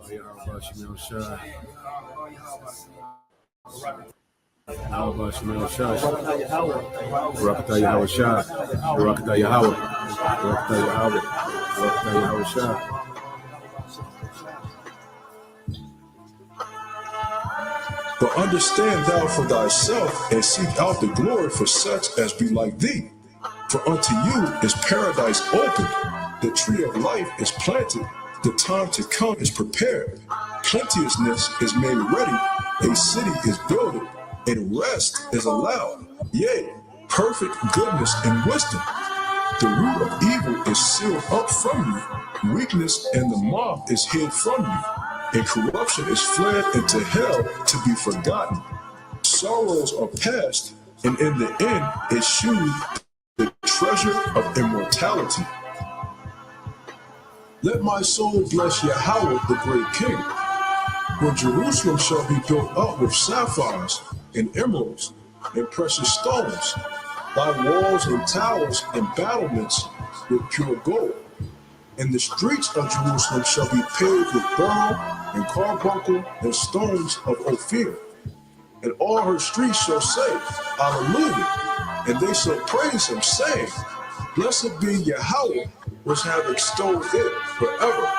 How about you, Shah? How about you, Shah? Rakata Yahweh Shah. Rakata Yahweh. Rakata Yahweh. Rakata Yahweh Shah. But understand thou for thyself, and seek out the glory for such as be like thee. For unto you is paradise opened, the tree of life is planted, the time to come is prepared, plenteousness is made ready, a city is builded, and rest is allowed. Yea, perfect goodness and wisdom. The root of evil is sealed up from you, weakness and the mob is hid from you, and corruption is fled into hell to be forgotten. Sorrows are past, and in the end is shewed the treasure of immortality. Let my soul bless Yahweh, the great King. When Jerusalem shall be built up with sapphires and emeralds and precious stones, thy walls and towers and battlements with pure gold. And the streets of Jerusalem shall be paved with beryl and carbuncle and stones of Ophir. And all her streets shall say, Alleluia, and they shall praise him, saying, Blessed be Yahweh, which have extolled it forever.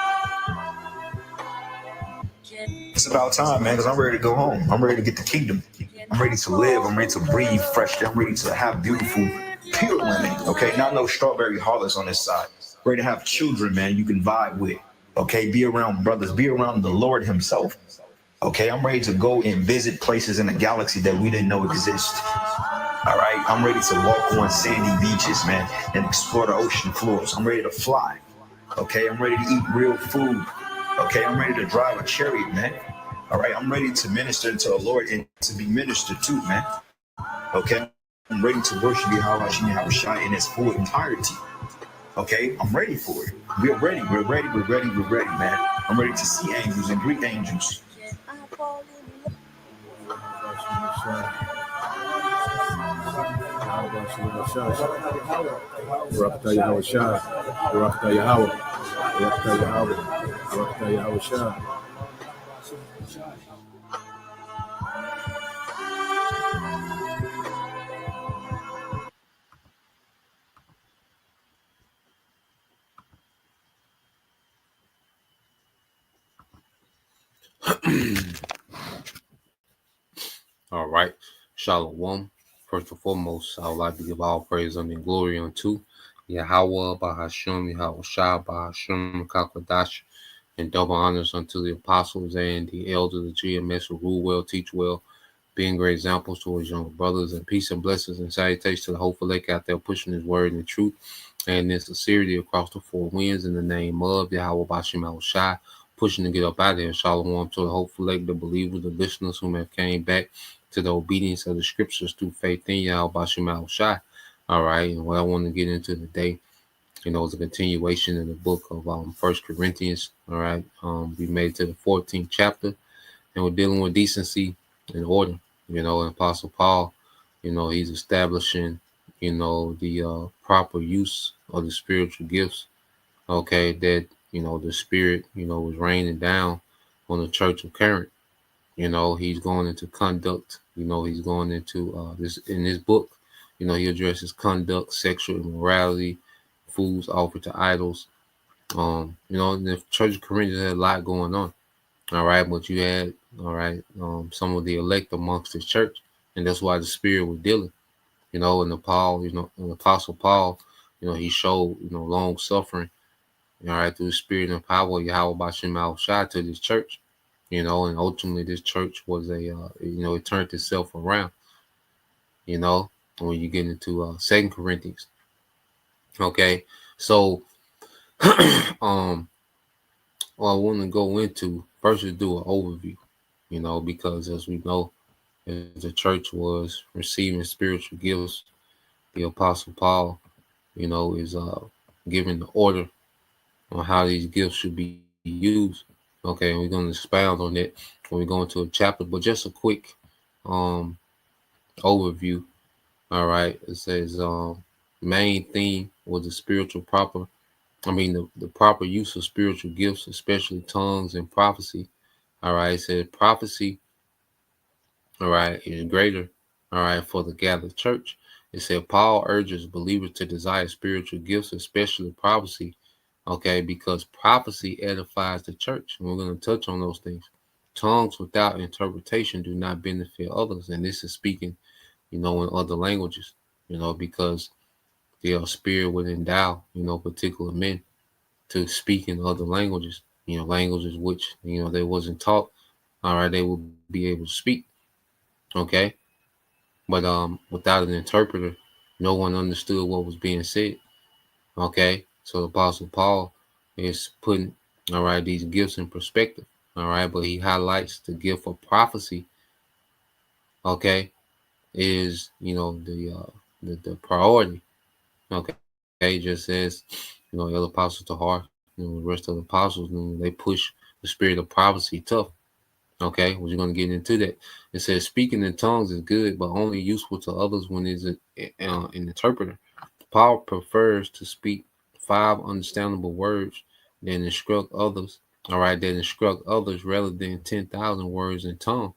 It's about time, man, because I'm ready to go home. I'm ready to get the kingdom. I'm ready to live. I'm ready to breathe fresh. I'm ready to have beautiful, pure women, okay? Not no strawberry harlots on this side. Ready to have children, man, you can vibe with, okay? Be around brothers. Be around the Lord himself, okay? I'm ready to go and visit places in the galaxy that we didn't know exist. All right, I'm ready to walk on sandy beaches, man, and explore the ocean floors. I'm ready to fly. Okay, I'm ready to eat real food. Okay, I'm ready to drive a chariot, man. All right, I'm ready to minister to the Lord and to be ministered to, man. Okay, I'm ready to worship Yahweh in its full entirety. Okay, I'm ready for it. We're ready, man. I'm ready to see angels and greet angels. Rakata Yahweh Shah. Rakata Yahweh. Rakata Yahweh. Rakata Yahweh Shah. All right. Shalom. First and foremost, I would like to give all praise and glory unto Yahweh, Bahasham, Yahweh Shah, Bahasham, Kakwadash, and double honors unto the apostles and the elders of the GMS who rule well, teach well, being great examples to his younger brothers, and peace and blessings and salutations to the hopeful lake out there pushing his word and truth and in sincerity across the four winds in the name of Yahweh, Bashim, Yahweh Shah, pushing to get up out of here. Shalom to the hopeful lake, the believers, the listeners who have came back to the obedience of the scriptures through faith in Yahweh Bashim Al Shai. All right, and what I want to get into today, is a continuation in the book of 1 Corinthians. All right, we made it to the 14th chapter, and we're dealing with decency and order. And Apostle Paul, he's establishing, the proper use of the spiritual gifts. Okay, that the Spirit, was raining down on the church of Corinth. He's going into conduct. He's going into this in this book. He addresses conduct, sexual immorality, foods offered to idols. In the Church of Corinthians had a lot going on. All right, but you had some of the elect amongst the church, and that's why the Spirit was dealing. And the Apostle Paul, he showed long suffering. All right, through the Spirit and power of Yahweh Bashim Al Shai to this church. And ultimately this church was it turned itself around, when you get into 2 Corinthians. Okay, so what I want to go into first is do an overview, because as we know, as the church was receiving spiritual gifts, the Apostle Paul, is giving the order on how these gifts should be used. Okay, and we're going to expound on that when we go into a chapter, but just a quick overview. All right, it says main theme was the spiritual proper the proper use of spiritual gifts, especially tongues and prophecy. All right, it says prophecy, all right, is greater, all right, for the gathered church. It said Paul urges believers to desire spiritual gifts, especially prophecy, okay, because prophecy edifies the church. And we're going to touch on those things. Tongues without interpretation do not benefit others. And this is speaking, in other languages, because the spirit would endow, particular men to speak in other languages, languages which, they wasn't taught. All right, they will be able to speak. Okay. But without an interpreter, no one understood what was being said. Okay. So the Apostle Paul is putting, all right, these gifts in perspective. All right. But he highlights the gift of prophecy. Okay. Is, the priority. Okay. Just as, the other apostles to heart, the rest of the apostles, they push the spirit of prophecy tough. Okay, we're going to get into that. It says speaking in tongues is good, but only useful to others when it's an interpreter. Paul prefers to speak 5 understandable words than instruct others. All right, that instruct others rather than 10,000 words in tongue.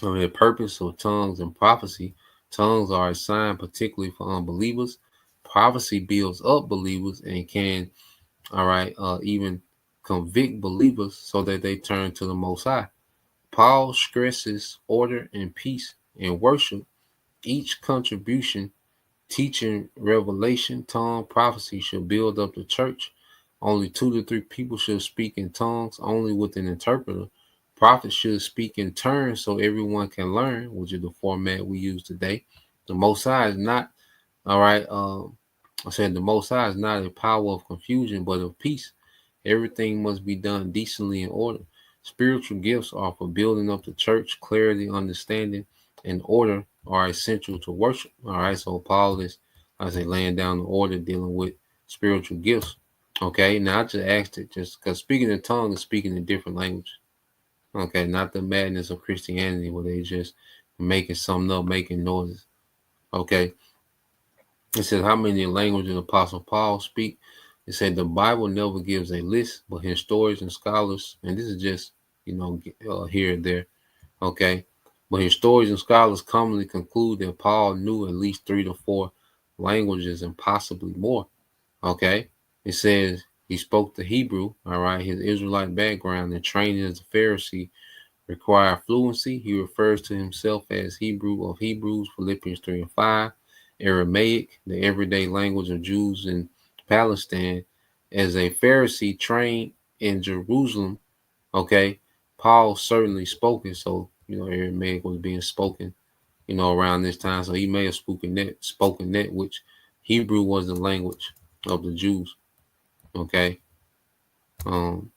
The purpose of tongues and prophecy. Tongues are a sign particularly for unbelievers. Prophecy builds up believers and can, all right, even convict believers so that they turn to the Most High. Paul stresses order and peace in worship. Each contribution, teaching, revelation, tongue, prophecy should build up the church. Only 2 to 3 people should speak in tongues, only with an interpreter. Prophets should speak in turns so everyone can learn, which is the format we use today. The Most High is not, all right, I said the Most High is not a power of confusion, but of peace. Everything must be done decently in order. Spiritual gifts are for building up the church. Clarity, understanding, and order are essential to worship. All right, so Paul is, I say, laying down the order dealing with spiritual gifts. Okay, now I just asked it just because speaking in tongues is speaking in different language. Okay, not the madness of Christianity where they just making something up, making noises. Okay, it says how many languages Apostle Paul speak. It said the Bible never gives a list, but historians and scholars, and this is just here and there, okay. But historians and scholars commonly conclude that Paul knew at least 3 to 4 languages and possibly more. Okay, it says he spoke the Hebrew. All right, his Israelite background and training as a Pharisee require fluency. He refers to himself as Hebrew of Hebrews, Philippians 3 and 5. Aramaic, the everyday language of Jews in Palestine, as a Pharisee trained in Jerusalem. Okay, Paul certainly spoke it, so Aramaic was being spoken, around this time. So he may have spoken that, which Hebrew was the language of the Jews. Okay, um,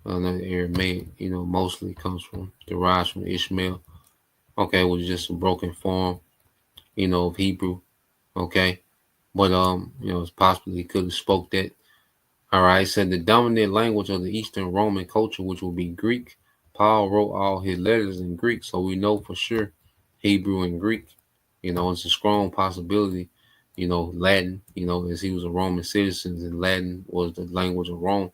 the Aramaic, mostly derives from Ishmael. Okay, was just a broken form, of Hebrew. Okay, but it's possible he could have spoke that. All right, said the dominant language of the Eastern Roman culture, which would be Greek. Paul wrote all his letters in Greek, so we know for sure Hebrew and Greek. It's a strong possibility. Latin. As he was a Roman citizen, and Latin was the language of Rome.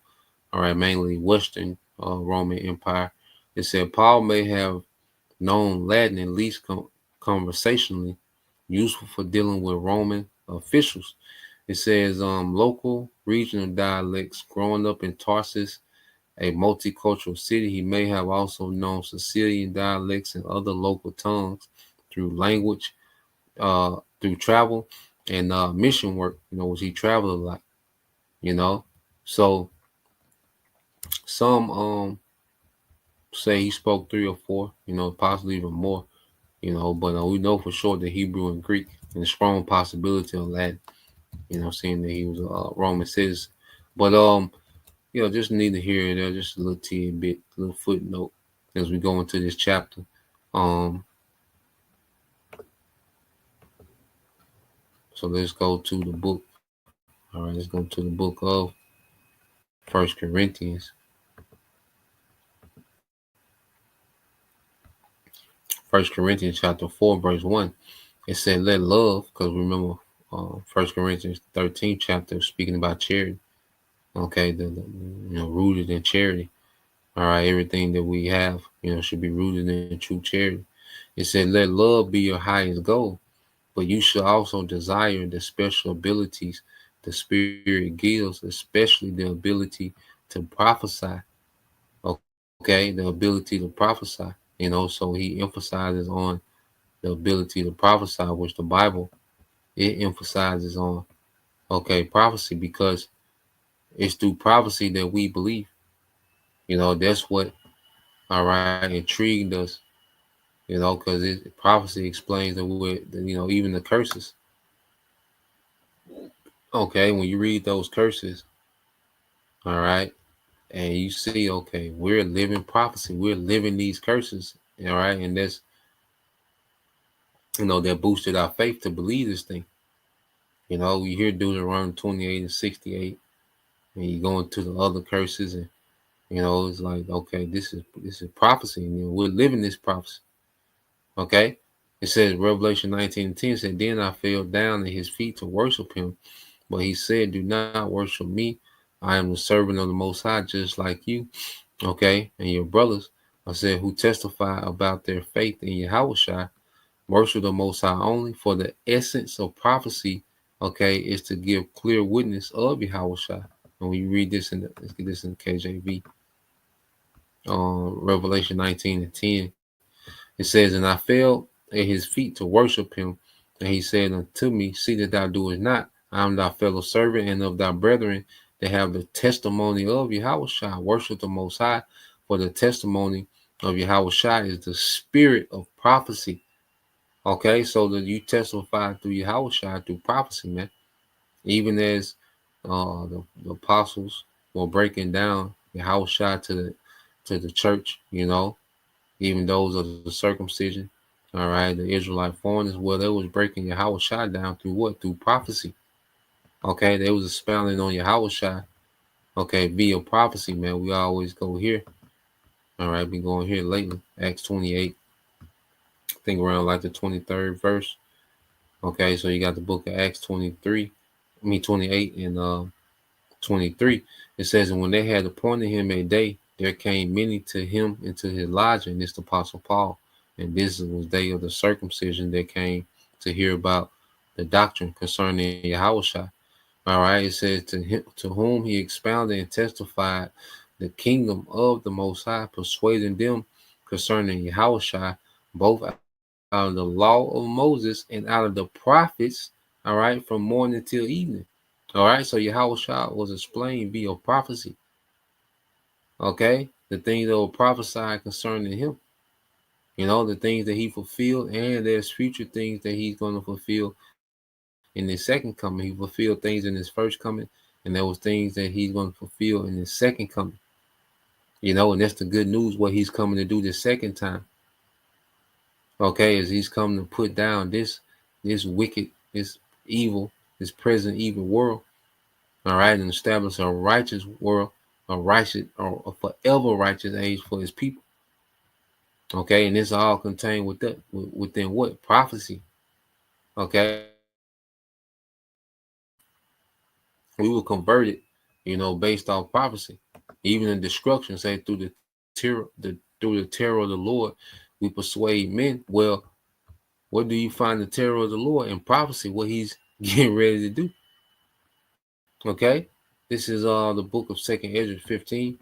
All right, mainly Western Roman Empire. It said Paul may have known Latin at least conversationally, useful for dealing with Roman officials. It says local regional dialects. Growing up in Tarsus, a multicultural city, he may have also known Sicilian dialects and other local tongues through language, through travel and mission work. Which he traveled a lot. So some say he spoke 3 or 4. Possibly even more. But we know for sure that Hebrew and Greek, and a strong possibility of Latin. Seeing that he was a Roman citizen. But just need to hear there, just a little tidbit, a little footnote as we go into this chapter. So let's go to the book. All right, let's go to the book of 1 Corinthians. 1 Corinthians chapter 4, verse 1. It said, let love, because remember, First Corinthians 13 chapter, speaking about charity. Okay, rooted in charity. All right, everything that we have, should be rooted in true charity. It said, "Let love be your highest goal, but you should also desire the special abilities the Spirit gives, especially the ability to prophesy." Okay, the ability to prophesy. So he emphasizes on the ability to prophesy, which the Bible it emphasizes on. Okay, prophecy, because it's through prophecy that we believe. That's what, all right, intrigued us. Because prophecy explains that even the curses. Okay, when you read those curses, all right, and you see, okay, we're living prophecy, we're living these curses, all right, and that's that boosted our faith to believe this thing. We hear Deuteronomy 28 and 68, and you go into the other curses, and it's like, okay, this is prophecy, and we're living this prophecy. Okay, it says Revelation 19 and 10 said, "Then I fell down at his feet to worship him, but he said, 'Do not worship me. I am the servant of the Most High, just like you, okay, and your brothers,' I said, 'who testify about their faith in Yahweh. Worship the Most High only, for the essence of prophecy, okay, is to give clear witness of Yahweh.'" And when you read this let's get this in the KJV, Revelation 19 and 10, it says, "And I fell at his feet to worship him, and he said unto me, See that thou doest not. I am thy fellow servant and of thy brethren that have the testimony of Yahweh. Worship the Most High, for the testimony of Yahweh is the spirit of prophecy." Okay, so that you testify through Yahweh through prophecy, man. Even as the apostles were breaking down Yahweh to the church, even those of the circumcision, all right, the Israelite foreigners, well, they was breaking Yahweh down through what? Through prophecy. Okay, they was expounding on Yahweh, okay, via prophecy, man. We always go here. All right, been going here lately. Acts 28, I think around like the 23rd verse. Okay, so you got the book of Acts 28 and 23. It says, "And when they had appointed him a day, there came many to him into his lodging," and it's the Apostle Paul. And this was day of the circumcision that came to hear about the doctrine concerning Yahweh. All right, it says, "To him, to whom he expounded and testified the kingdom of the Most High, persuading them concerning Yahweh, both out of the law of Moses and out of the prophets, all right, from morning till evening." All right, so Yahweh was explained via prophecy. Okay, the things that were prophesied concerning him, the things that he fulfilled, and there's future things that he's going to fulfill in his second coming. He fulfilled things in his first coming, and there was things that he's going to fulfill in his second coming. And that's the good news, what he's coming to do the second time. Okay, as he's coming to put down this wicked, this evil, this present evil world. All right, and establish a righteous world, a righteous or a forever righteous age for his people. Okay, and it's all contained within what? Prophecy. Okay, we were converted, based off prophecy. Even in destruction, say through the terror of the Lord, we persuade men. Well, what do you find the terror of the Lord in prophecy? What he's getting ready to do. Okay, this is the book of 2nd Ezra 15.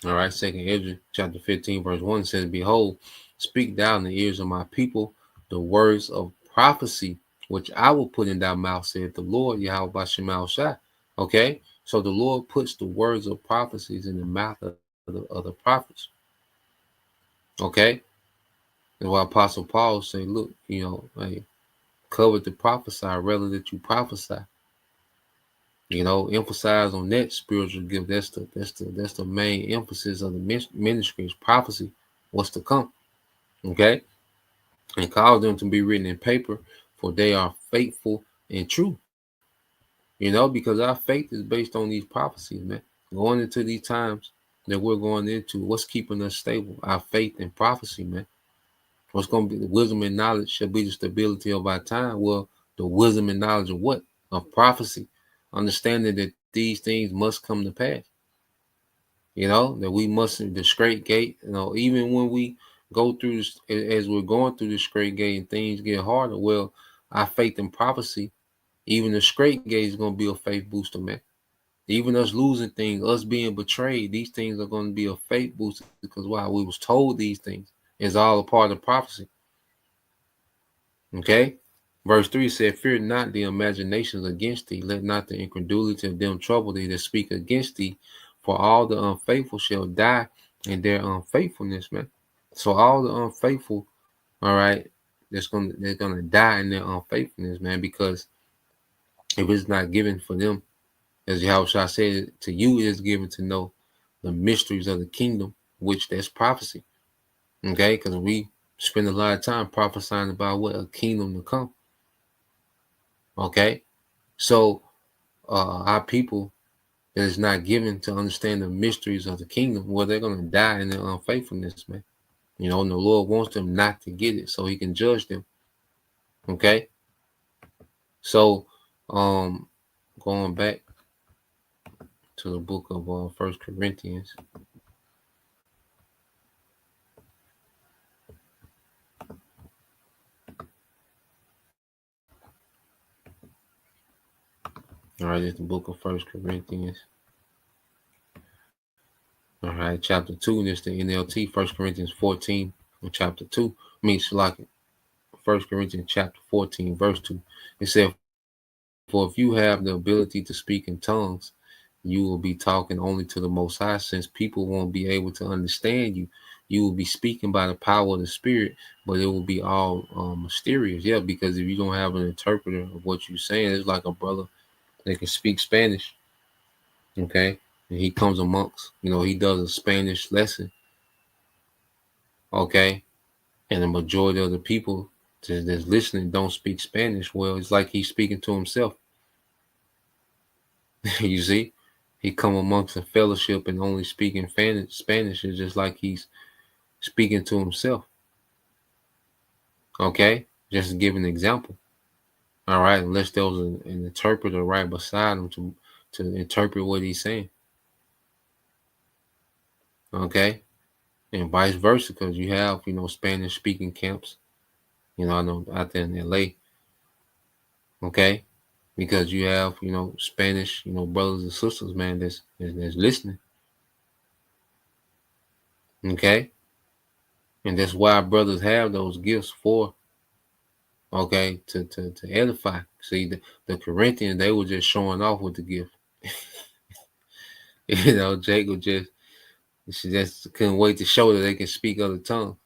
All right, 2nd Ezra chapter 15, verse 1 says, "Behold, speak thou in the ears of my people the words of prophecy, which I will put in thy mouth, saith the Lord, Yahweh Bashem Shai." Okay, so the Lord puts the words of prophecies in the mouth of the prophets. Okay, and why Apostle Paul say, look, hey, cover to prophesy, rather that you prophesy. Emphasize on that spiritual gift. That's the main emphasis of the ministry is prophecy, what's to come. Okay, and cause them to be written in paper, for they are faithful and true. Because our faith is based on these prophecies, man. Going into these times, that we're going into, what's keeping us stable? Our faith and prophecy, man. What's going to be the wisdom and knowledge shall be the stability of our time. Well, the wisdom and knowledge of what? Of prophecy. Understanding that these things must come to pass. That we must, the straight gate, even when we go through this, as we're going through the straight gate and things get harder, well, our faith and prophecy, even the straight gate is going to be a faith booster, man. Even us losing things, us being betrayed, these things are going to be a faith booster because why? We was told these things. It's all a part of prophecy. Okay? Verse 3 said, fear not the imaginations against thee. Let not the incredulity of them trouble thee that speak against thee. For all the unfaithful shall die in their unfaithfulness, man. So all the unfaithful, all right, they're gonna die in their unfaithfulness, man, because if it's not given for them, as Yahushua said, to you it is given to know the mysteries of the kingdom, which that's prophecy. Okay, because we spend a lot of time prophesying about what? A kingdom to come. Okay, so our people that is not given to understand the mysteries of the kingdom, well, they're going to die in their unfaithfulness, man. And the Lord wants them not to get it so he can judge them. Okay, so going back to the book of 1 Corinthians. All right, it's the book of 1 Corinthians. All right, chapter 2, and it's the NLT, 1 Corinthians 14, and chapter 2. Means like 1 Corinthians chapter 14, verse 2. It said, for if you have the ability to speak in tongues, you will be talking only to the Most High, since people won't be able to understand you. You will be speaking by the power of the Spirit, but it will be all mysterious. Yeah, because if you don't have an interpreter of what you're saying, it's like a brother that can speak Spanish. Okay, and he comes amongst, he does a Spanish lesson. Okay, and the majority of the people that's listening don't speak Spanish. Well, it's like he's speaking to himself. You see, he come amongst a fellowship and only speaking Spanish is just like he's speaking to himself. Okay, just to give an example. All right, unless there was an interpreter right beside him to interpret what he's saying. Okay, and vice versa, because you have Spanish speaking camps. I know out there in LA. Okay, because you have Spanish brothers and sisters, man, that's listening. Okay, and that's why brothers have those gifts for. Okay, to edify. See, the Corinthians, they were just showing off with the gift. Jacob she just couldn't wait to show that they can speak other tongues.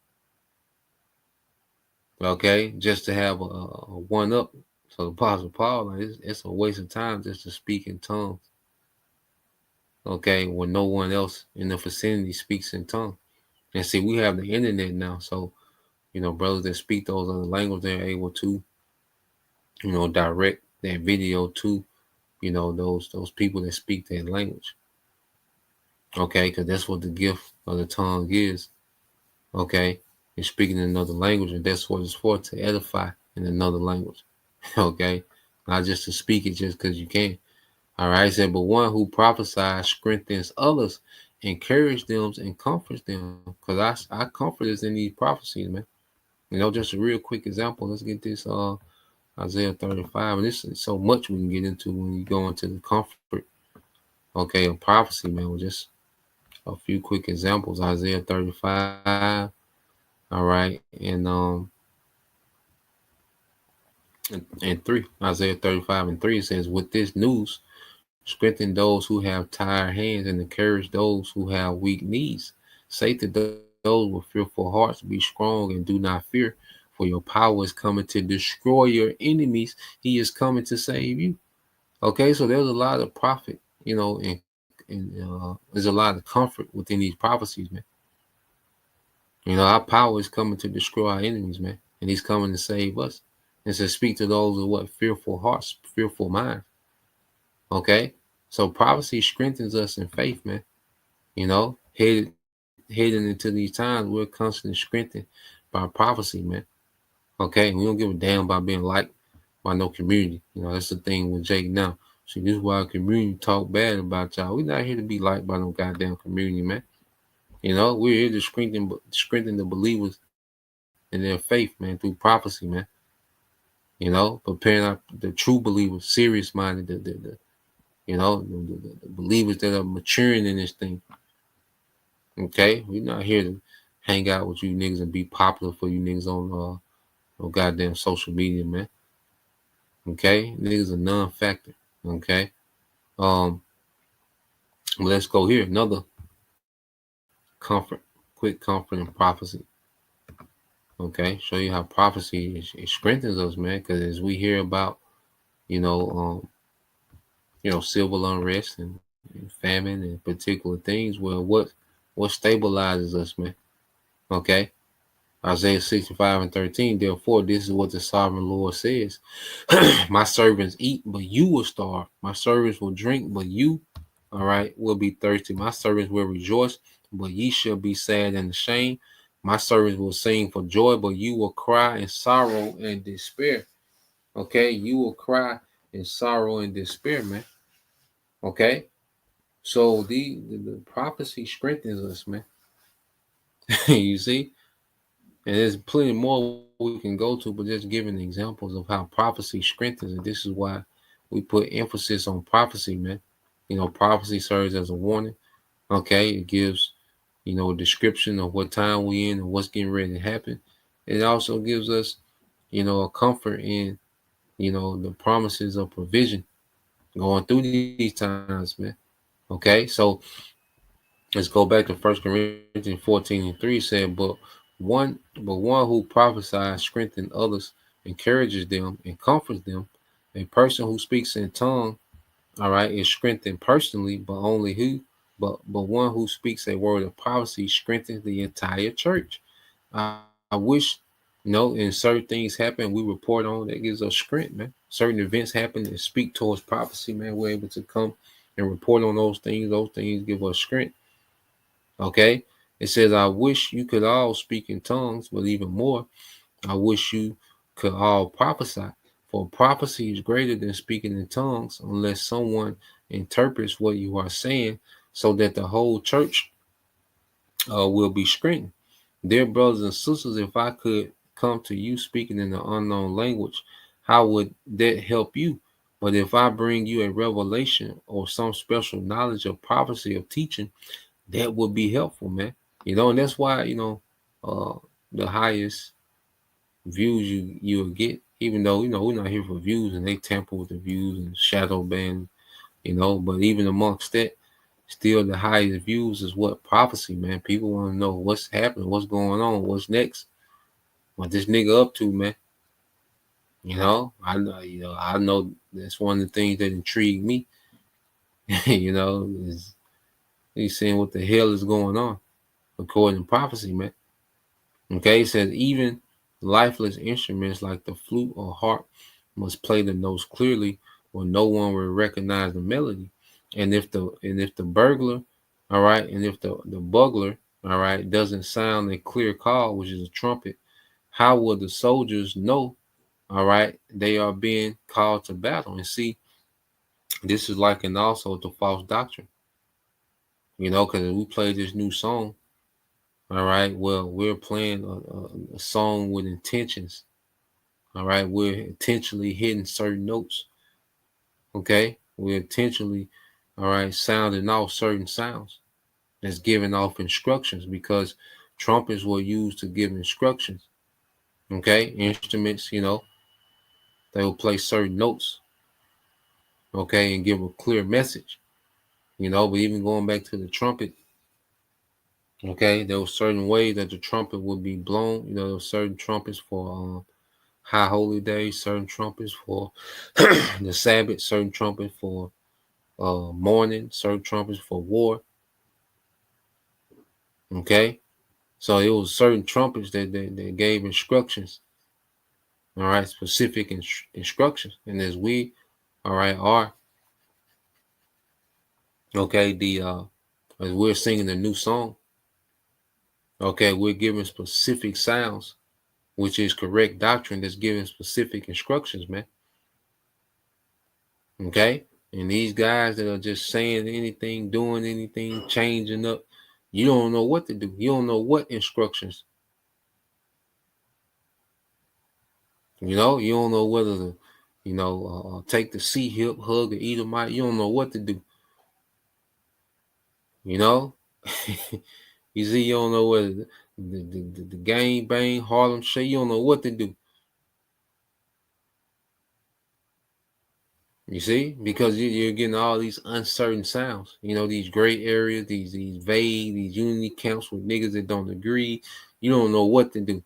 Okay, just to have a one up. So the Apostle Paul, like, it's a waste of time just to speak in tongues. Okay, when no one else in the vicinity speaks in tongues. And see, we have the internet now, so brothers that speak those other languages, they're able to direct that video to those people that speak that language. Okay, because that's what the gift of the tongue is. Okay, you're speaking in another language, and that's what it's for, to edify in another language. Okay, not just to speak it just because you can. All right, it said, but one who prophesies strengthens others, encourages them, and comforts them. Because I comfort us in these prophecies, man. Just a real quick example. Let's get this Isaiah 35, and this is so much we can get into when you go into the comfort. Okay, of prophecy, man. With just a few quick examples. Isaiah 35. All right, and 3. Isaiah 35 and 3 says, with this news, strengthen those who have tired hands and encourage those who have weak knees. Say to those with fearful hearts, be strong and do not fear, for your power is coming to destroy your enemies. He is coming to save you. Okay, so there's a lot of profit, and there's a lot of comfort within these prophecies, man. Our power is coming to destroy our enemies, man, and he's coming to save us. And to speak to those with what? Fearful hearts, fearful minds. Okay, so prophecy strengthens us in faith, man. heading into these times, we're constantly strengthened by prophecy, man. Okay, we don't give a damn about being liked by no community. That's the thing with Jake now. See, this is why our community talk bad about y'all. We're not here to be liked by no goddamn community, man. We're here to strengthen the believers in their faith, man, through prophecy, man. Preparing the true believers, serious minded, the believers that are maturing in this thing. Okay, we're not here to hang out with you niggas and be popular for you niggas on goddamn social media, man. Okay, niggas a non-factor. Okay, let's go here. Another quick comfort in prophecy. Okay, show you how prophecy it strengthens us, man. Because as we hear about, you know, civil unrest and famine and particular things, well, what stabilizes us, man? Okay, Isaiah 65:13. Therefore, this is what the sovereign Lord says: My servants eat, but you will starve. My servants will drink, but you, all right, will be thirsty. My servants will rejoice, but ye shall be sad and ashamed. My servants will sing for joy, but you will cry in sorrow and despair. Okay, you will cry in sorrow and despair, man. Okay, so the prophecy strengthens us, man. You see, and there's plenty more we can go to, but just giving examples of how prophecy strengthens, and this is why we put emphasis on prophecy, man. Prophecy serves as a warning. Okay, it gives a description of what time we in and what's getting ready to happen. It also gives us a comfort in the promises of provision going through these times, man. Okay, so let's go back to 1 Corinthians 14:3 said, but one who prophesies strengthens others, encourages them, and comforts them. A person who speaks in tongue, all right, is strengthened personally, but one who speaks a word of prophecy strengthens the entire church. I wish, and certain things happen, we report on that gives us strength, man. Certain events happen and speak towards prophecy, man. We're able to come and report on those things. Those things give us strength. Okay. It says, I wish you could all speak in tongues, but even more, I wish you could all prophesy. For prophecy is greater than speaking in tongues unless someone interprets what you are saying so that the whole church will be strengthened. Dear brothers and sisters, if I could come to you speaking in an unknown language, how would that help you? But if I bring you a revelation or some special knowledge of prophecy of teaching, that would be helpful, man. And that's why, uh, the highest views you'll get, even though, we're not here for views and they tamper with the views and shadow ban, but even amongst that, still the highest views is what prophecy, man. People want to know what's happening, what's going on, what's next, what this nigga up to, man. I know that's one of the things that intrigue me. Is he's saying what the hell is going on according to prophecy, man. Okay, it says even lifeless instruments like the flute or harp must play the notes clearly, or no one will recognize the melody. And if the burglar, all right, and if the bugler, all right, doesn't sound a clear call, which is a trumpet, how will the soldiers know? All right, they are being called to battle. And see, this is likened also to false doctrine. Because we play this new song. All right, well, we're playing a song with intentions. All right, we're intentionally hitting certain notes. Okay, we're intentionally, all right, sounding off certain sounds. That's giving off instructions because trumpets were used to give instructions. Okay, instruments, they will play certain notes. Okay, and give a clear message. But even going back to the trumpet, okay, there was certain ways that the trumpet would be blown. There were certain trumpets for high holy days, certain trumpets for the Sabbath, certain trumpets for mourning, certain trumpets for war. Okay, so it was certain trumpets that gave instructions. All right, specific instructions, and as we, all right, are okay the as we're singing a new song. Okay, we're giving specific sounds, which is correct doctrine that's giving specific instructions, man. Okay? And these guys that are just saying anything, doing anything, changing up, you don't know what to do. You don't know what instructions. You don't know whether to, take the C hip, hug, or eat them out. You don't know what to do. You know? You see, you don't know whether the gang bang, Harlem shake, you don't know what to do. You see, because you're getting all these uncertain sounds. These gray areas, these vague, these unity camps with niggas that don't agree. You don't know what to do.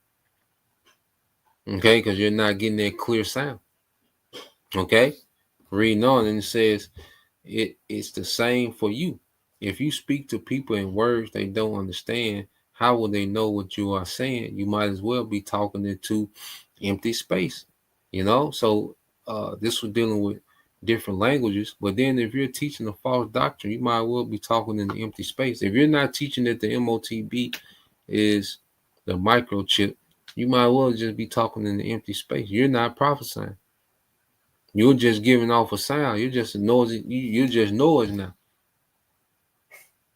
Okay, because you're not getting that clear sound. Okay, reading on, and it says it's the same for you. If you speak to people in words they don't understand, how will they know what you are saying? You might as well be talking into empty space. So this was dealing with different languages. But then if you're teaching a false doctrine, you might well be talking in the empty space. If you're not teaching that the MOTB is the microchip, you might well just be talking in the empty space. You're not prophesying. You're just giving off a sound. You're just noisy. You're just noise now.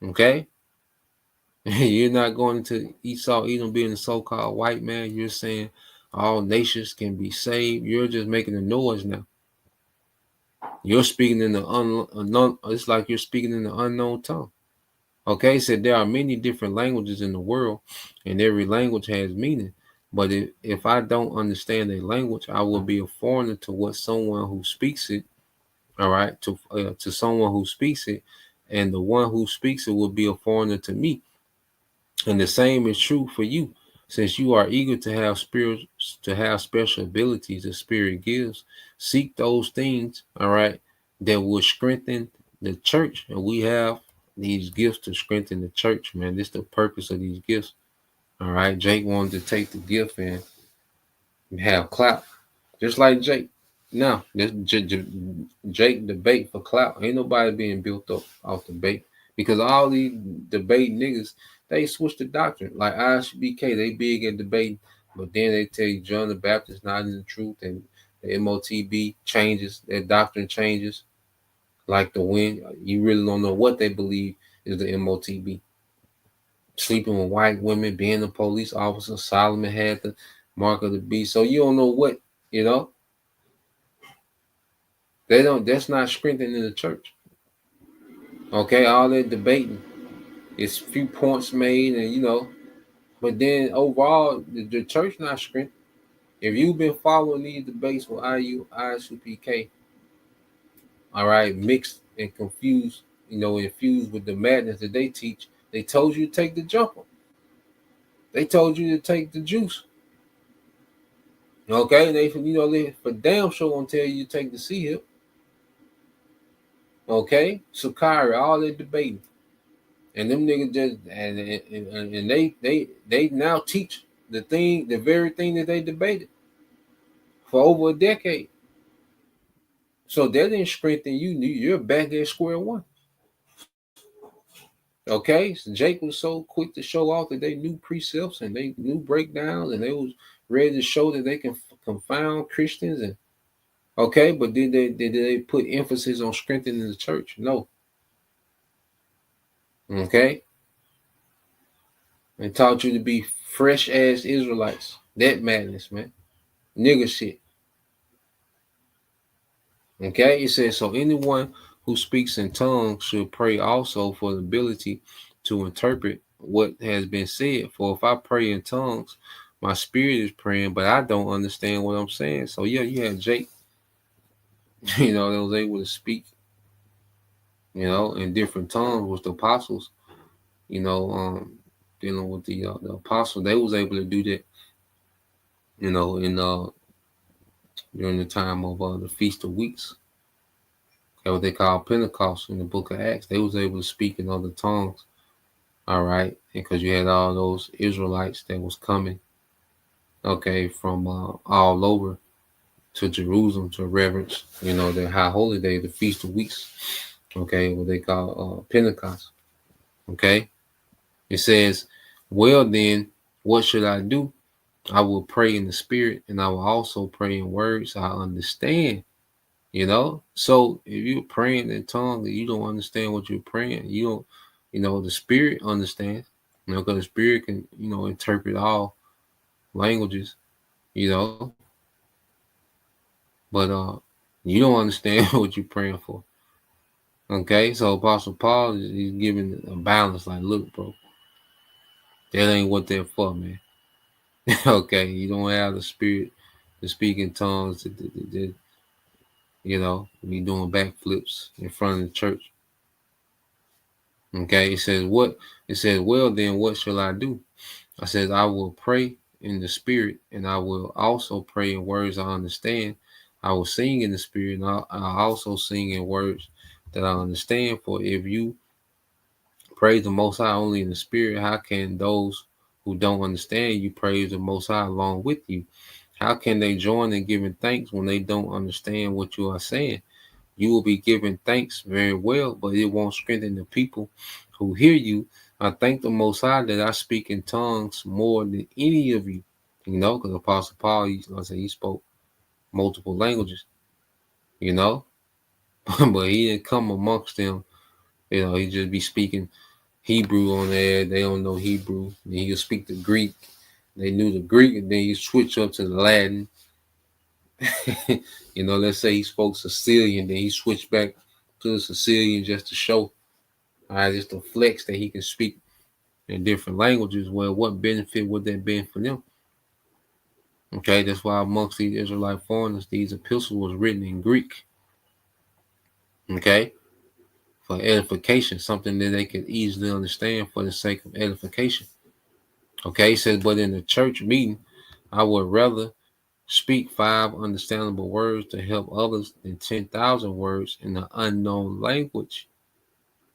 Okay? You're not going to Esau, Edom being a so-called white man. You're saying all nations can be saved. You're just making a noise now. You're speaking in the unknown. It's like you're speaking in the unknown tongue. Okay, so there are many different languages in the world, and every language has meaning. But if I don't understand a language, I will be a foreigner to what someone who speaks it. All right, to someone who speaks it, and the one who speaks it will be a foreigner to me. And the same is true for you, since you are eager to have special abilities the Spirit gives. Seek those things, all right, that will strengthen the church. And we have these gifts to strengthen the church, man. This is the purpose of these gifts. All right. Jake wanted to take the gift and have clout. Just like Jake. Now, this Jake debate for clout. Ain't nobody being built up off debate. Because all these debate niggas, they switch the doctrine. Like ISBK, they big at debating, but then they tell you John the Baptist not in the truth, and the MOTB changes, their doctrine changes like the wind. You really don't know what they believe is the MOTB. Sleeping with white women, being a police officer, Solomon had the mark of the beast. So you don't know what, you know. That's not strengthening the church. Okay, all that debating. It's few points made, and but then overall, the church not strengthened. If you've been following these debates with ISUPK, all right, mixed and confused, infused with the madness that they teach, they told you to take the jumper. They told you to take the juice. Okay, they for damn sure gonna tell you to take the C hip. Okay, Sakari, all that debating. And them niggas just and they now teach the very thing that they debated for over a decade. So that didn't strengthen you. You're back at square one. Okay, so Jake was so quick to show off that they knew precepts and they knew breakdowns and they was ready to show that they can confound Christians and okay, but did they put emphasis on strengthening the church? No. Okay. And taught you to be fresh ass Israelites. That madness, man. Nigga shit. Okay, it says, so anyone who speaks in tongues should pray also for the ability to interpret what has been said. For if I pray in tongues, my spirit is praying, but I don't understand what I'm saying. So yeah, you had Jake, that was able to speak, in different tongues with the apostles, dealing with the apostles. They was able to do that, in during the time of the Feast of Weeks. That's what they call Pentecost in the book of Acts. They was able to speak in other tongues. All right. Because you had all those Israelites that was coming, okay, from all over to Jerusalem to reverence, their high holy day, the Feast of Weeks, okay, what they call Pentecost. Okay. It says, well, then, what should I do? I will pray in the spirit, and I will also pray in words I understand. So if you're praying in tongues and you don't understand what you're praying, you don't, the spirit understands, because the spirit can, interpret all languages, you know, but you don't understand what you're praying for. Okay, so Apostle Paul is giving a balance, like, look, bro, that ain't what they're for, man. Okay, you don't have the spirit to speak in tongues, be doing backflips in front of the church. Okay, it says what? It says, well, then what shall I do? I says, I will pray in the spirit, and I will also pray in words I understand. I will sing in the spirit, and I'll also sing in words that I understand. For if you praise the Most High only in the spirit, how can those who don't understand you praise the Most High along with you? How can they join in giving thanks when they don't understand what you are saying? You will be giving thanks very well, but it won't strengthen the people who hear you. I thank the Most High that I speak in tongues more than any of you. Because Apostle Paul, he spoke multiple languages, you know, but he didn't come amongst them. He just be speaking Hebrew on there. They don't know Hebrew. And he'll speak the Greek. They knew the Greek, and then he switch up to the Latin. Let's say he spoke Sicilian, then he switched back to the Sicilian just to show, just to flex that he can speak in different languages. Well, what benefit would that be for them? Okay, that's why amongst these Israelite foreigners, these epistles was written in Greek. Okay, for edification, something that they could easily understand for the sake of edification. Okay, he says, but in the church meeting, I would rather speak 5 understandable words to help others than 10,000 words in an unknown language.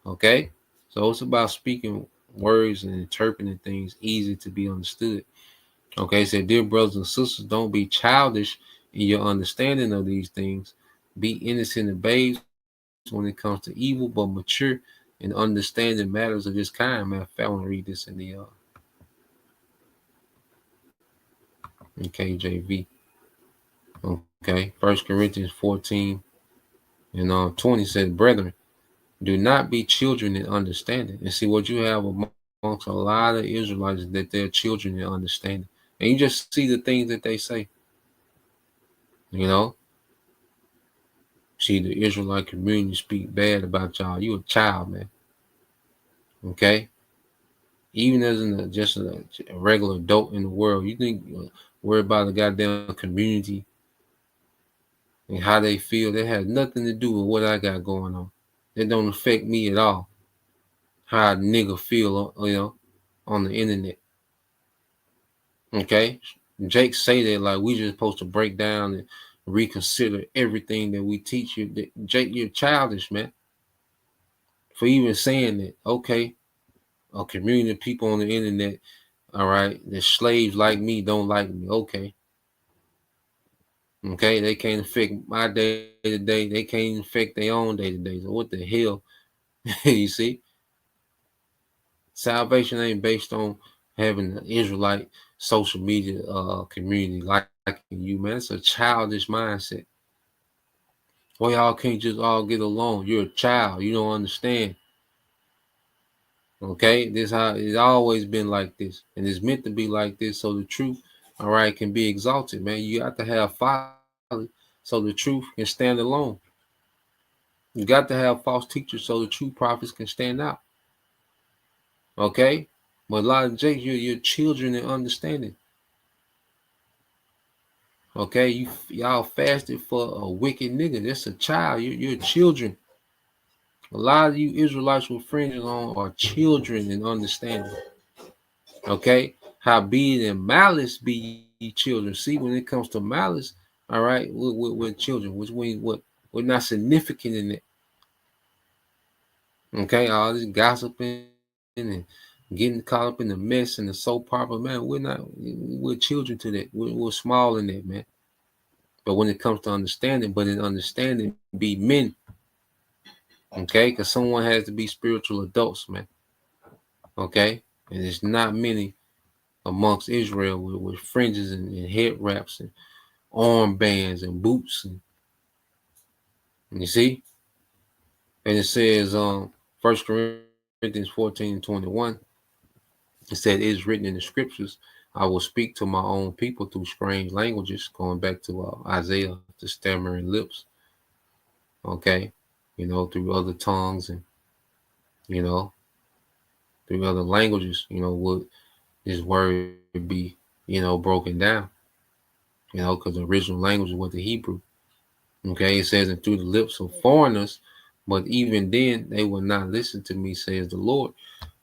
Okay, so it's about speaking words and interpreting things easy to be understood. Okay, so dear brothers and sisters, don't be childish in your understanding of these things. Be innocent and babes when it comes to evil, but mature in understanding matters of this kind. Matter of fact, I want to read this in the KJV. Okay, 1 Corinthians 14 and 20 says, brethren, do not be children in understanding. And see what you have amongst a lot of Israelites, that they're children in understanding. And you just see the things that they say. You know, see the Israelite community speak bad about y'all. You a child, man. Okay? Even as just a regular adult in the world, you think worry about the goddamn community and how they feel. That has nothing to do with what I got going on. It don't affect me at all. How a nigga feel, on the internet. Okay? Jake say that like we just supposed to break down and reconsider everything that we teach you. Jake, you're childish, man. For even saying that, okay, a community of people on the internet, all right, the slaves like me don't like me. Okay, they can't affect my day to day. They can't affect their own day to day. So what the hell? You see, salvation ain't based on having an Israelite social media community liking you, man. It's a childish mindset. Well, y'all can't just all get along. You're a child. You don't understand. Okay, this how it's always been like this, and it's meant to be like this, so the truth, all right, can be exalted, man. You got to have folly, so the truth can stand alone. You got to have false teachers, so the true prophets can stand out. Okay, but a lot of Jakes, you're children in understanding. Okay, y'all fasted for a wicked nigga. That's a child. You're children. A lot of you Israelites with fringes on are children in understanding. Okay, how be it in malice be ye children. See, when it comes to malice, all right, we're children, which means we're not significant in it. Okay, all this gossiping and getting caught up in the mess and the soap opera, man. We're children to that. We're small in that, man. But when it comes to understanding, but in understanding, be men. Okay, because someone has to be spiritual adults, man. Okay, and there's not many amongst Israel with fringes and head wraps and armbands and boots. And you see, and it says, 1 Corinthians 14:21. It said, "It is written in the scriptures, I will speak to my own people through strange languages," going back to Isaiah, the stammering lips. Okay, through other tongues and you know through other languages. Would this word be broken down? Because the original language is what the Hebrew. Okay, it says, "And through the lips of foreigners, but even then they will not listen to me," says the Lord.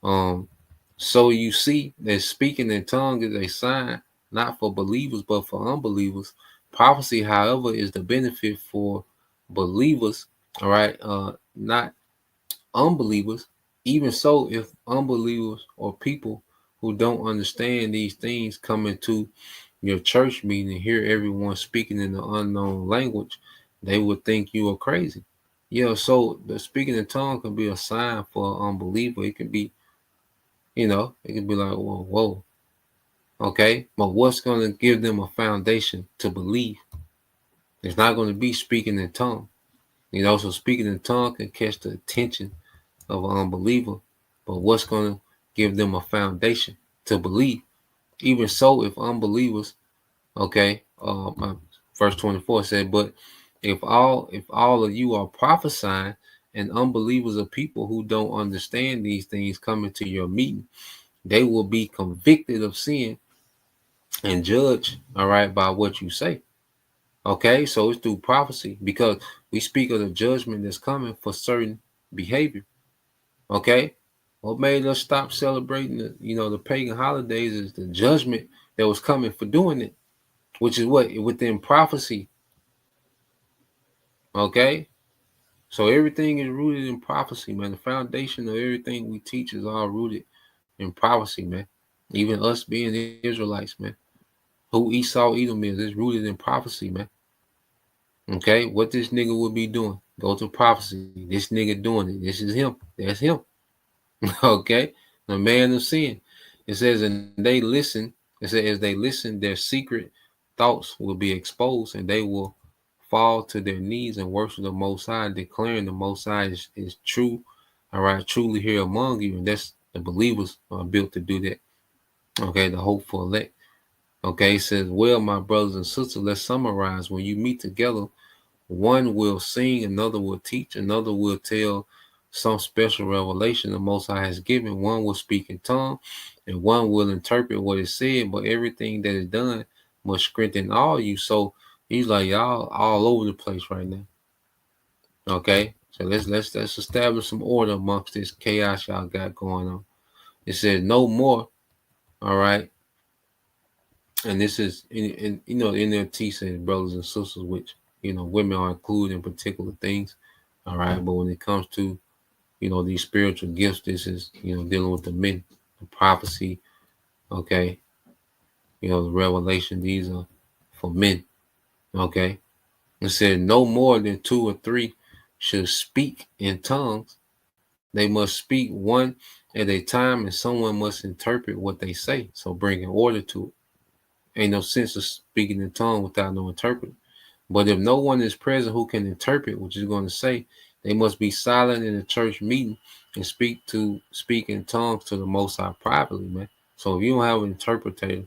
Um, so you see that speaking in tongues is a sign not for believers but for unbelievers. Prophecy, however, is the benefit for believers. All right, not unbelievers. Even so, if unbelievers or people who don't understand these things come into your church meeting and hear everyone speaking in the unknown language, they would think you are crazy. Yeah, so the speaking in tongue can be a sign for an unbeliever. It can be, it can be like, whoa, whoa, okay. But what's going to give them a foundation to believe? It's not going to be speaking in tongue. So speaking in tongue can catch the attention of an unbeliever, but what's going to give them a foundation to believe? Even so, if unbelievers, okay, verse 24 said, "But if all of you are prophesying, and unbelievers are people who don't understand these things come into your meeting, they will be convicted of sin and judged, all right, by what you say." Okay, so it's through prophecy because we speak of the judgment that's coming for certain behavior. Okay, what made us stop celebrating the pagan holidays is the judgment that was coming for doing it, which is what within prophecy. Okay, so everything is rooted in prophecy, man. The foundation of everything we teach is all rooted in prophecy, man. Even us being Israelites, man. Who Esau Edom is rooted in prophecy, man. Okay, what this nigga would be doing? Go to prophecy. This nigga doing it. This is him. That's him. Okay, the man of sin. It says, and they listen. It says, as they listen, their secret thoughts will be exposed, and they will fall to their knees and worship the Most High, declaring the Most High is true. All right, truly here among you, and that's the believers are built to do that. Okay, the hopeful elect. Okay, it says, well, my brothers and sisters, let's summarize. When you meet together, one will sing, another will teach, another will tell some special revelation the Most High has given. One will speak in tongue, and one will interpret what is said. But everything that is done must strengthen all you. So he's like, y'all all over the place right now. Okay, so let's establish some order amongst this chaos y'all got going on. It says no more. All right, and this is in NLT says brothers and sisters, which women are included in particular things. All right, but when it comes to these spiritual gifts, this is dealing with the men, the prophecy, okay, the revelation. These are for men. Okay, it said no more than two or three should speak in tongues. They must speak one at a time, and someone must interpret what they say. So bringing order to it. Ain't no sense of speaking in tongues without no interpreter. But if no one is present who can interpret what you're going to say, they must be silent in the church meeting and speak in tongues to the Most High privately, man. So if you don't have an interpreter,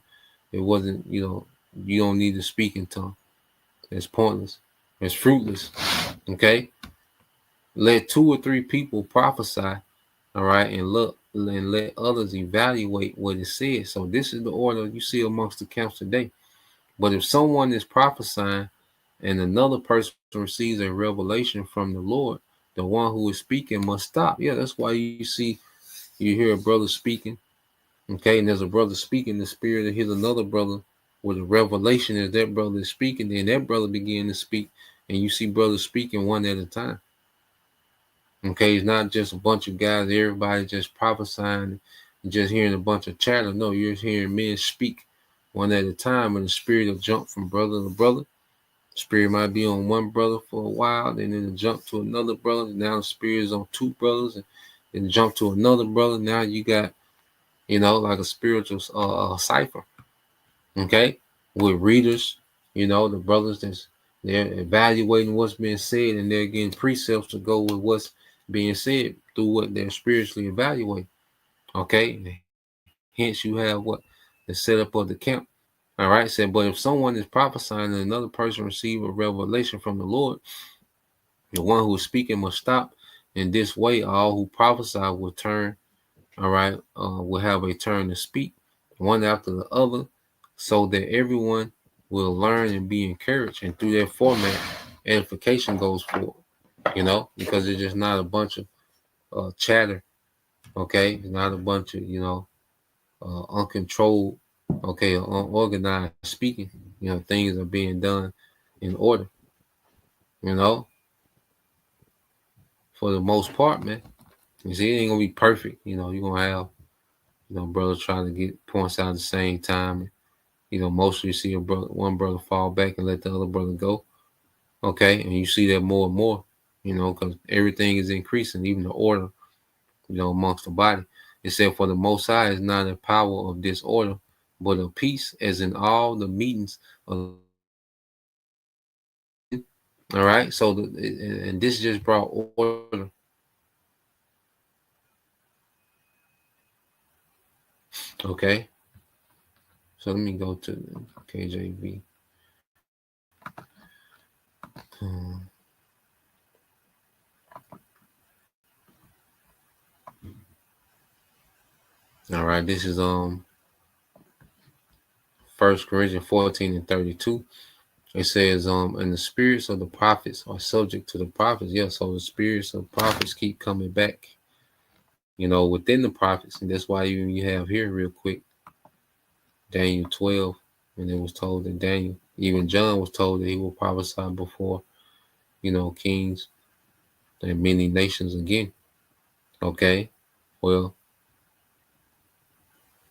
it wasn't, you don't need to speak in tongues. It's pointless. It's fruitless. Okay. Let two or three people prophesy, all right, and let others evaluate what is said. So this is the order you see amongst the camps today. But if someone is prophesying and another person receives a revelation from the Lord, the one who is speaking must stop. Yeah, that's why you hear a brother speaking, okay, and there's a brother speaking in the spirit, and here's another brother with a revelation as that brother is speaking, then that brother begin to speak, and you see brothers speaking one at a time. Okay, it's not just a bunch of guys, everybody just prophesying and just hearing a bunch of chatter. No, you're hearing men speak one at a time, and the spirit will jump from brother to brother. Spirit might be on one brother for a while, then it'll jump to another brother. Now the spirit is on two brothers, and then jump to another brother. Now you got like a spiritual cipher. Okay, with readers, the brothers they're evaluating what's being said, and they're getting precepts to go with what's being said through what they're spiritually evaluating. Okay, hence you have what the setup of the camp. All right, said, but if someone is prophesying and another person receive a revelation from the Lord, the one who is speaking must stop. In this way, all who prophesy will turn. All right, will have a turn to speak, one after the other, so that everyone will learn and be encouraged. And through that format, edification goes forward. Because it's just not a bunch of chatter. Okay, it's not a bunch of uncontrolled, okay, unorganized speaking. Things are being done in order. You know, for the most part, man. You see, it ain't gonna be perfect. You're gonna have brothers trying to get points out at the same time. Mostly you see one brother fall back and let the other brother go. Okay, and you see that more and more. Because everything is increasing, even the order. Amongst the body. It said, "For the Most High is not a power of disorder, but of peace, as in all the meetings of the saints in one body." All right, so and this just brought order. Okay, so let me go to the KJV. Um, all right, this is 1 Corinthians 14:32. It says, and the spirits of the prophets are subject to the prophets. Yeah, so the spirits of prophets keep coming back, within the prophets. And that's why you have here real quick, Daniel 12, and it was told that Daniel, even John was told that he will prophesy before, kings and many nations again. Okay. Well,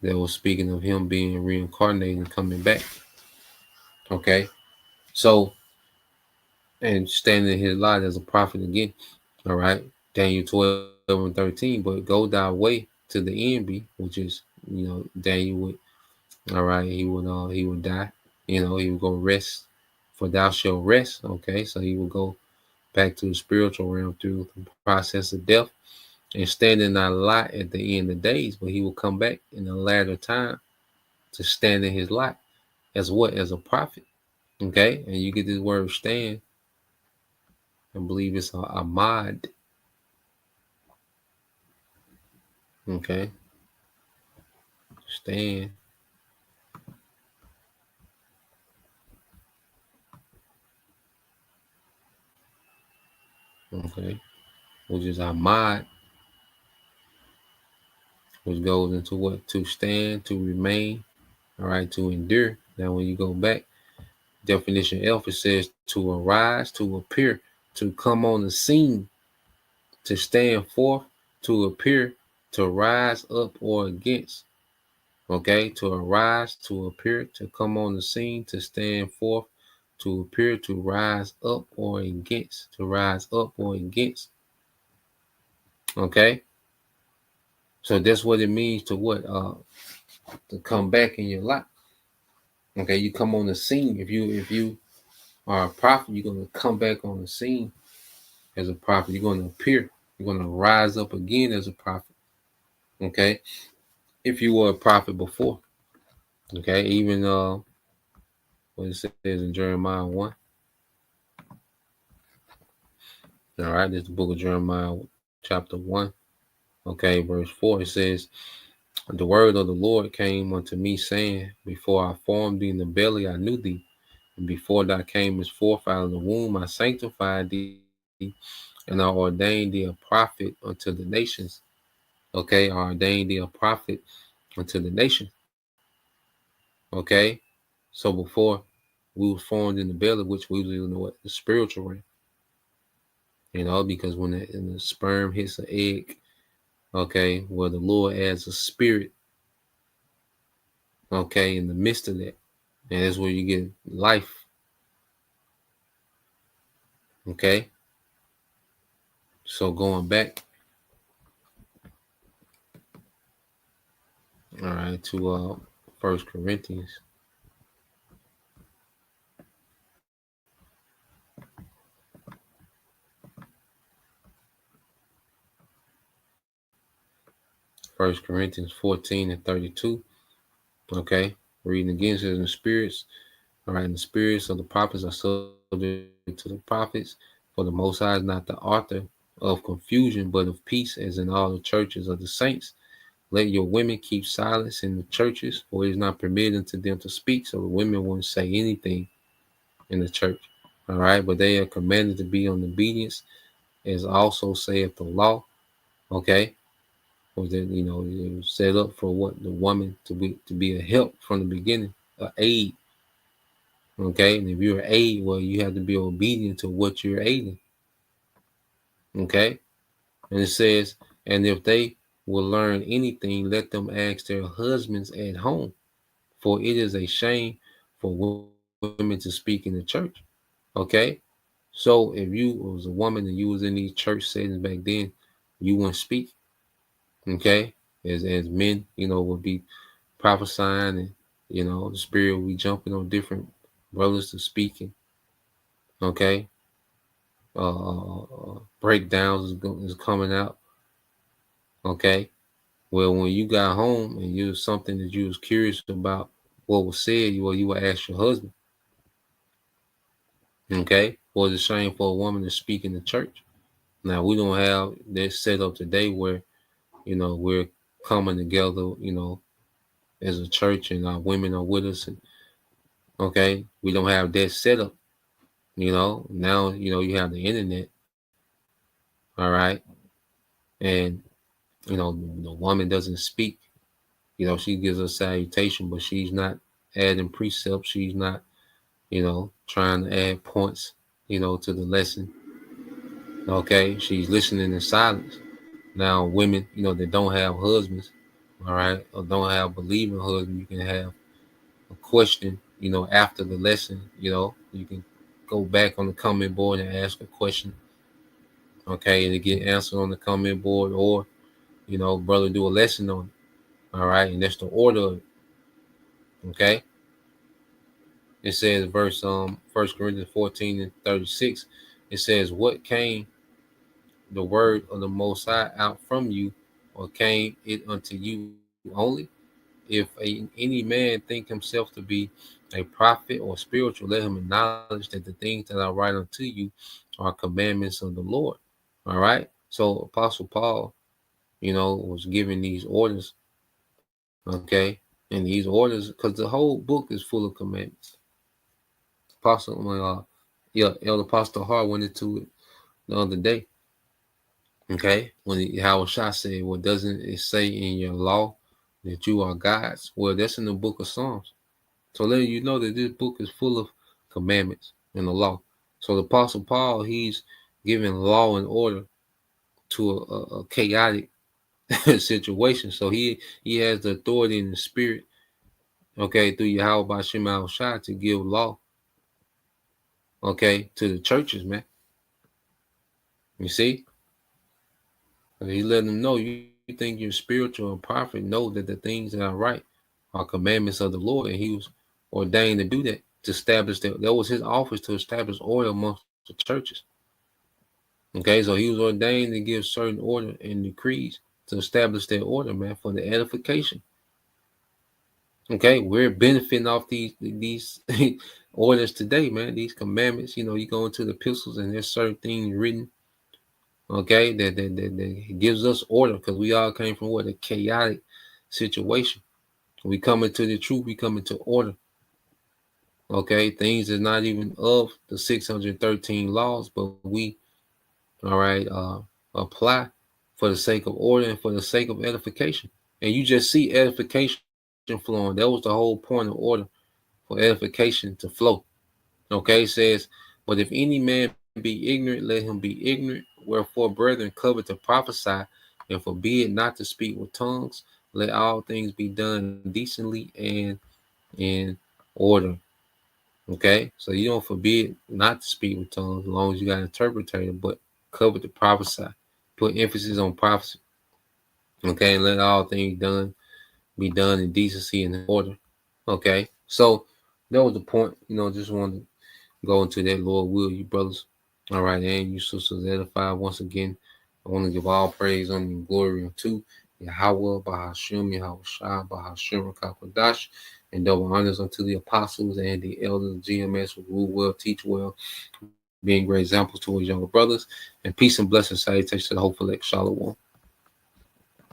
they were speaking of him being reincarnated and coming back. Okay. So, and standing in his light as a prophet again. All right. Daniel 12:13. But go thy way to the end be, which is, Daniel would, all right, he would die. He would go rest, for thou shalt rest. Okay. So he would go back to the spiritual realm through the process of death and stand in thy light at the end of days. But he will come back in the latter time to stand in his light as what? As a prophet. Okay. And you get this word stand. I believe it's a mod. Okay. Stand. Okay. Which is a mod, which goes into what? To stand, to remain, all right, to endure. Now, when you go back, definition F, it says to arise, to appear, to come on the scene, to stand forth, to appear, to rise up or against. Okay, to arise, to appear, to come on the scene, to stand forth, to appear, to rise up or against, to rise up or against. Okay, so that's what it means to what? To come back in your life. Okay, you come on the scene. If you are a prophet, you're gonna come back on the scene as a prophet. You're gonna appear. You're gonna rise up again as a prophet. Okay, if you were a prophet before. Okay, even what it says in Jeremiah 1. All right, this is the book of Jeremiah, chapter 1. Okay, verse 4. It says, "The word of the Lord came unto me, saying, Before I formed thee in the belly, I knew thee. And before thou camest forth out of the womb, I sanctified thee, and I ordained thee a prophet unto the nations." Okay, I ordained thee a prophet unto the nations. Okay, so before we was formed in the belly, which we was in the spiritual realm, because when the sperm hits an egg, okay, where the Lord adds a spirit, okay, in the midst of that, and that's where you get life. Okay, so going back, All right, to First Corinthians. First Corinthians 14 and 32. Okay, reading again, says, in the spirits, all right, and the spirits of the prophets are subject to the prophets, for the Most High is not the author of confusion, but of peace, as in all the churches of the saints. Let your women keep silence in the churches, for it is not permitted unto them to speak, so the women won't say anything in the church. All right, but they are commanded to be on obedience, as also saith the law. Okay, or that it was set up for what the woman to be a help from the beginning, a aid. Okay, and if you're an aid, well, you have to be obedient to what you're aiding. Okay, and it says, and if they will learn anything, let them ask their husbands at home, for it is a shame for women to speak in the church. Okay, so if you was a woman and you was in these church settings back then, you wouldn't speak. Okay, as men, would be prophesying, and the spirit will be jumping on different brothers to speaking. Okay, breakdowns is coming out. Okay, well, when you got home and you was something that you was curious about what was said, you would ask your husband. Okay, was it shame for a woman to speak in the church? Now we don't have this set up today where we're coming together, as a church, and our women are with us, and okay, we don't have that set up. Now you have the internet. All right, and the woman doesn't speak. She gives a salutation, but she's not adding precepts. She's not trying to add points to the lesson. Okay, she's listening in silence. Now women that don't have husbands, all right, or don't have believing husbands, you can have a question after the lesson. You can go back on the comment board and ask a question, okay, and to get answered on the comment board, or brother, do a lesson on it. All right, and that's the order of it. Okay, it says verse 1 Corinthians 14 and 36. It says, what came the word of the Most High out from you, or came it unto you only? If any man think himself to be a prophet or spiritual, let him acknowledge that the things that I write unto you are commandments of the Lord. All right. So Apostle Paul, was giving these orders. Okay. And these orders, because the whole book is full of commandments. Elder Apostle Hart went into it the other day. Okay. When Howard Shah said, well, doesn't it say in your law that you are God's? Well, that's in the book of Psalms. So letting you know that this book is full of commandments and the law. So the Apostle Paul, he's giving law and order to a chaotic situation. So he has the authority in the spirit, okay, through Yahweh Bashim Al Shai to give law, okay, to the churches, man. You see? He letting them know, you think you're spiritual and prophet, know that the things that are right are commandments of the Lord, and he was ordained to do that, to establish that was his office, to establish order amongst the churches. Okay, so he was ordained to give certain order and decrees to establish that order, man, for the edification. Okay, we're benefiting off these orders today, man. These commandments, you go into the epistles and there's certain things written, okay, that gives us order, because we all came from a chaotic situation. We come into the truth, we come into order. Okay, things is not even of the 613 laws, but we, all right, apply for the sake of order and for the sake of edification. And you just see edification flowing. That was the whole point of order, for edification to flow. Okay, it says, but if any man be ignorant, let him be ignorant. Wherefore, brethren, covet to prophesy, and forbid not to speak with tongues. Let all things be done decently and in order. Okay, so you don't forbid not to speak with tongues as long as you got an interpreter, but covet to prophesy. Put emphasis on prophecy. Okay, and let all things done be done in decency and order. Okay, so that was the point. Just wanted to go into that. Lord will, you brothers. All right, and you sisters edified once again. I want to give all praise and glory unto Yahweh, Bahashim, Yahweh Shah, Bahashim, Kakwadash, and double honors unto the apostles and the elders of GMS who rule well, teach well, being great examples to his younger brothers. And peace and blessings, salutations to the hopeful elect. Shalom.